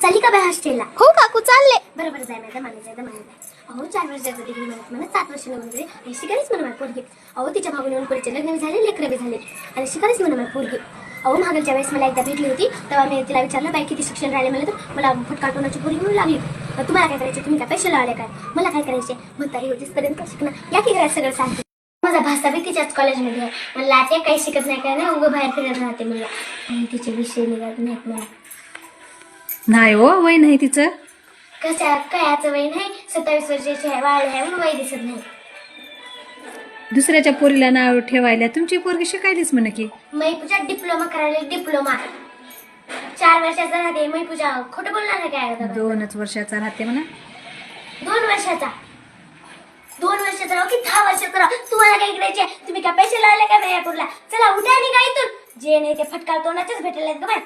चाली का बाय हॉस्टेलला? हो काकू चालले. बरोबर जाय मॅडम जाय. अहो 4 वर्षाचं डिग्री म्हणत 7 वर्ष नोंदले आणि शिकारीच म्हणा माझी पोरगी. अहो तिच्या भाऊने येऊन पुढचे लग्न झाले, लेकरं बी झाले आणि शिकारीच म्हणा माझी पोरगी. अहो मागच्या वेळेस मला एकदा भेटली होती तेव्हा मी तिला विचारलं बाई किती शिक्षण राहिले मला, तर मला फटकाटोनाची पोरगी म्हणून लागली. तुम्हाला काय करायचे, तुम्ही काय पैसे लावले काय, मला काय करायचे, म्हातारी होतीसपर्यंत काय शिकणार, या की घरात सगळं सांगते. माझा भाषा बी तिच्याच कॉलेजमध्ये आहे. मला ते काही शिकत नाही काय नाही, उगं बाहेर फिरत राहते मला आणि तिचे विषय निघत नाहीत मला. नाही हो, वय नाही तिचं. कशा कयाचं वय नाही, 27 वर्षाची आहे, वाढ आहे म्हणून वय दिसत नाही. दुसऱ्याच्या पोरीला नाव ठेवायला तुमची पोरगी शिकायलीच म्हण की. मै पूजा डिप्लोमा करायला, डिप्लोमा 4 वर्षाचा राहते. मै पूजा खोटं बोलणार नाही काय आता? 2 वर्षाचा राहते म्हणा. 2 वर्षाचा 2 वर्षाचा राहू की 10 वर्षाचा राहू, तुम्हाला काय करायचे, तुम्ही काय पैसे लावले काय बाया कुठला? चला उठा आणि काय इथून, जे नाही ते फटकाल तोंडाचेच भेटायला का बाय.